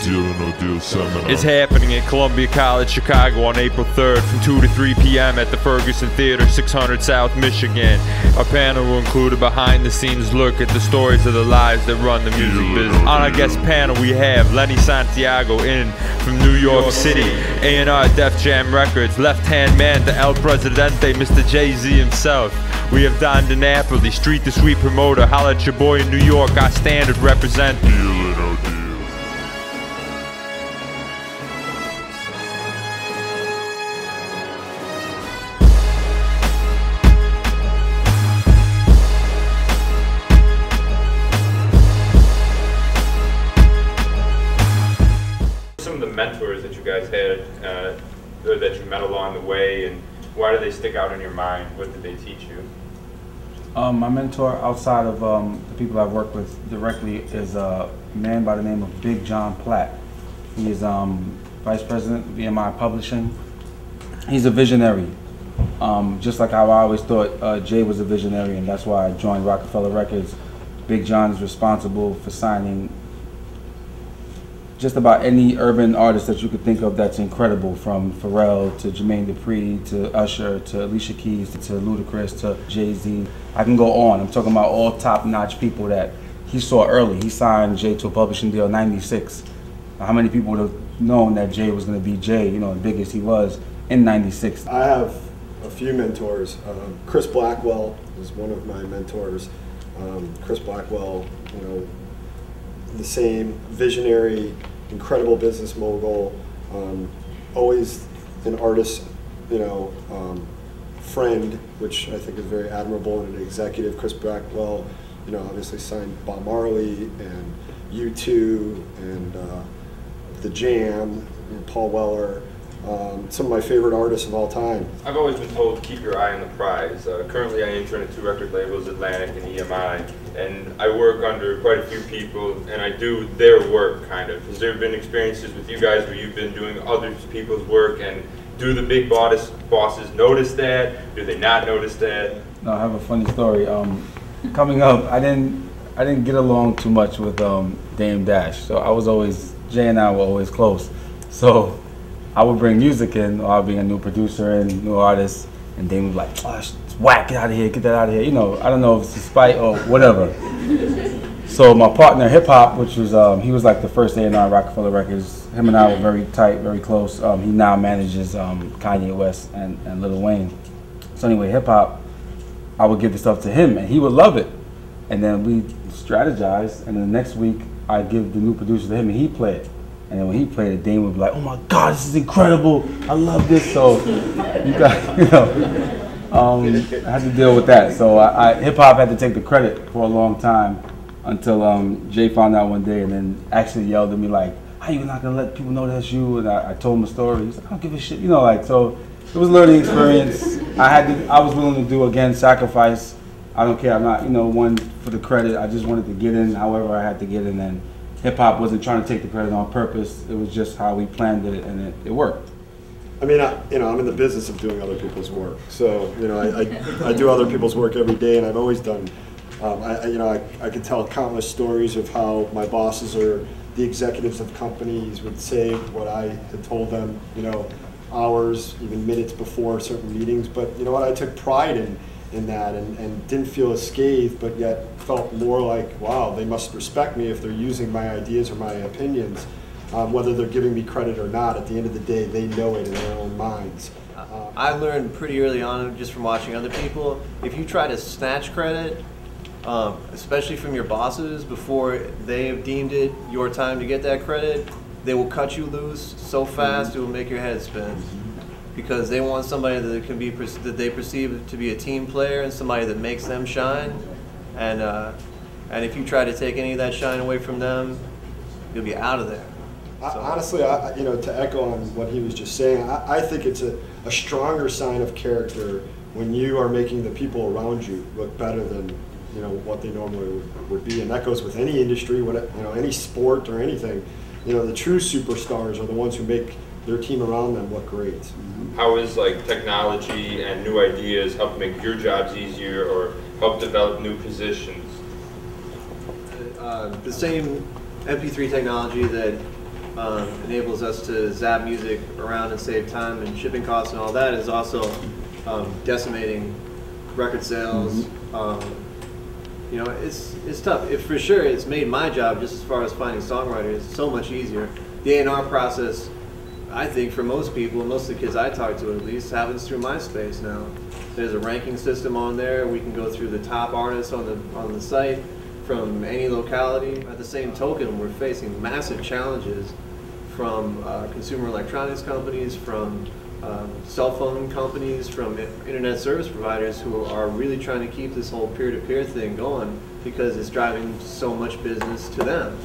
Deal or No Deal seminar. It's happening at Columbia College, Chicago on April 3rd from 2 to 3 p.m. at the Ferguson Theater, 600 South Michigan. Our panel will include a behind-the-scenes look at the stories of the lives that run the music business. On our guest panel, we have Lenny Santiago in from New York City, A&R Def Jam Records, left-hand man to El Presidente, Mr. Jay-Z himself. We have Don DiNapoli, Street to Sweet promoter, holla at your boy in New York, our standard represent. Deal or No Deal. Some of the mentors that you guys had, or that you met along the way, and why do they stick out in your mind? What did they teach you? My mentor outside of the people I've worked with directly is a man by the name of Big John Platt. He is Vice President of EMI Publishing. He's a visionary, just like how I always thought Jay was a visionary, and that's why I joined Rockefeller Records. Big John is responsible for signing just about any urban artist that you could think of that's incredible, from Pharrell to Jermaine Dupri to Usher to Alicia Keys to Ludacris to Jay-Z. I can go on. I'm talking about all top-notch people that he saw early. He signed Jay to a publishing deal in '96. How many people would have known that Jay was going to be Jay, you know, the biggest he was in '96? I have a few mentors. Chris Blackwell is one of my mentors. Chris Blackwell, you know, the same visionary, incredible business mogul, always an artist, you know, friend, which I think is very admirable, and an executive. Chris Blackwell, you know, obviously signed Bob Marley and U2 and The Jam and Paul Weller. Some of my favorite artists of all time. I've always been told to keep your eye on the prize. Currently I intern at 2 record labels, Atlantic and EMI, and I work under quite a few people, and I do their work, kind of. Has there been experiences with you guys where you've been doing other people's work, and do the big bosses notice that? Do they not notice that? No, I have a funny story. Coming up, I didn't get along too much with Dame Dash, so I was always, Jay and I were always close. So I would bring music in, or I'd be a new producer and new artist, and Dame would be like, oh, it's whack, get out of here, get that out of here. You know, I don't know if it's a spite or whatever. So my partner, Hip Hop, which was, he was like the first A&R Rockefeller Records. Him and I were very tight, very close. He now manages Kanye West and Lil Wayne. So anyway, Hip Hop, I would give the stuff to him, and he would love it. And then we strategized, and then the next week, I'd give the new producer to him, and he'd play it. And then when he played it, Dame would be like, oh my God, this is incredible. I love this. So you got, you know, I had to deal with that. So hip hop had to take the credit for a long time until Jay found out one day and then actually yelled at me like, how you not gonna let people know that's you? And I told him a story. He's like, I don't give a shit. You know, like, so it was a learning experience. I was willing to do, again, sacrifice. I don't care. I'm not, you know, one for the credit. I just wanted to get in however I had to get in. And hip-hop wasn't trying to take the credit on purpose. It was just how we planned it, and it worked. I mean, you know, I'm in the business of doing other people's work. So, you know, I do other people's work every day, and I've always done. You know, I could tell countless stories of how my bosses or the executives of companies would say what I had told them, you know, hours, even minutes before certain meetings. But you know what? I took pride in that and didn't feel a scathe, but yet felt more like, wow, they must respect me if they're using my ideas or my opinions, whether they're giving me credit or not. At the end of the day, they know it in their own minds. I learned pretty early on, just from watching other people, if you try to snatch credit, especially from your bosses, before they have deemed it your time to get that credit, they will cut you loose so fast it will make your head spin. Because they want somebody that can be that they perceive to be a team player and somebody that makes them shine, and if you try to take any of that shine away from them, you'll be out of there. So. Honestly, you know, to echo on what he was just saying, I think it's a stronger sign of character when you are making the people around you look better than, you know, what they normally would be, and that goes with any industry, you know, any sport or anything. You know, the true superstars are the ones who make their team around them look great. How is like technology and new ideas help make your jobs easier or help develop new positions? The same MP3 technology that enables us to zap music around and save time and shipping costs and all that, is also decimating record sales. You know, it's tough. For sure, it's made my job, just as far as finding songwriters, so much easier. The A&R process, I think, for most people, most of the kids I talk to at least, happens through MySpace now. There's a ranking system on there. We can go through the top artists on the site from any locality. At the same token, we're facing massive challenges from consumer electronics companies, from cell phone companies, from internet service providers who are really trying to keep this whole peer-to-peer thing going because it's driving so much business to them.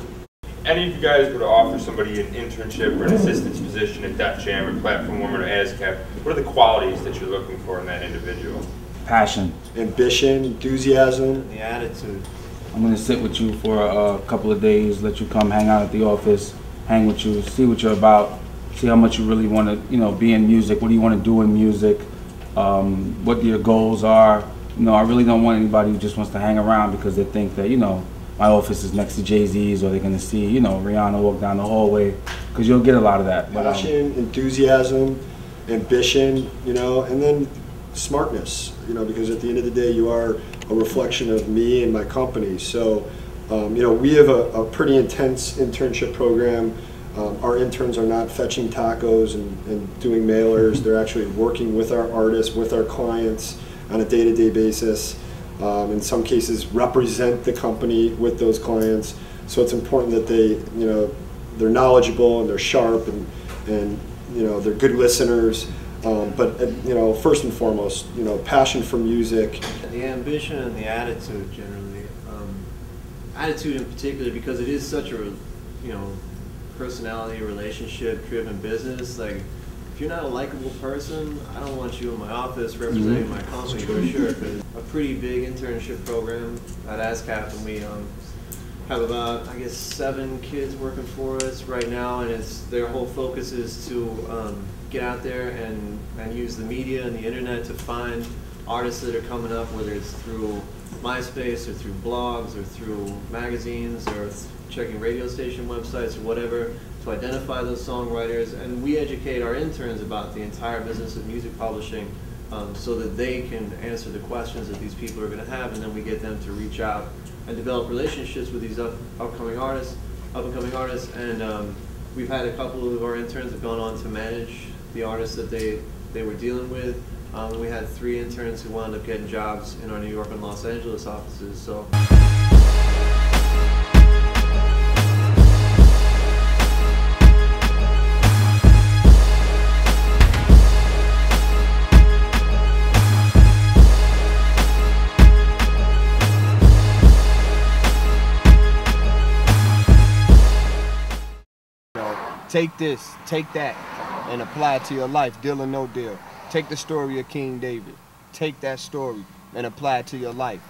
Any of you guys were to offer somebody an internship or an assistant's position at Def Jam or Platform One or ASCAP, what are the qualities that you're looking for in that individual? Passion. Ambition, enthusiasm. The attitude. I'm gonna sit with you for a couple of days, let you come hang out at the office, hang with you, see what you're about, see how much you really want to, you know, be in music. What do you want to do in music? What your goals are. You know, I really don't want anybody who just wants to hang around because they think that, you know, my office is next to Jay-Z's, or they're gonna see, you know, Rihanna walk down the hallway, because you'll get a lot of that. Passion, enthusiasm, ambition, you know, and then smartness, you know, because at the end of the day, you are a reflection of me and my company. So, you know, we have a pretty intense internship program. Our interns are not fetching tacos and doing mailers. They're actually working with our artists, with our clients on a day-to-day basis. In some cases, represent the company with those clients. So it's important that they, you know, they're knowledgeable and they're sharp and you know, they're good listeners. But you know, first and foremost, you know, passion for music. The ambition and the attitude generally. Attitude in particular, because it is such a, you know, personality, relationship-driven business. Like, if you're not a likable person, I don't want you in my office representing my company for sure. Cause a pretty big internship program at ASCAP, and we have about, I guess, 7 kids working for us right now, and their whole focus is to get out there and use the media and the internet to find artists that are coming up, whether it's through MySpace or through blogs or through magazines or checking radio station websites or whatever, to identify those songwriters. And we educate our interns about the entire business of music publishing so that they can answer the questions that these people are going to have, and then we get them to reach out and develop relationships with these up-and-coming artists. And we've had a couple of our interns have gone on to manage the artists that they were dealing with. We had 3 interns who wound up getting jobs in our New York and Los Angeles offices. So. Take this, take that, and apply it to your life, deal or no deal. Take the story of King David, take that story and apply it to your life.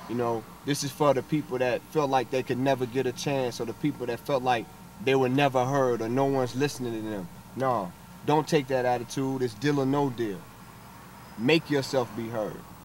You know, this is for the people that felt like they could never get a chance, or the people that felt like they were never heard or no one's listening to them. No, don't take that attitude. It's deal or no deal. Make yourself be heard.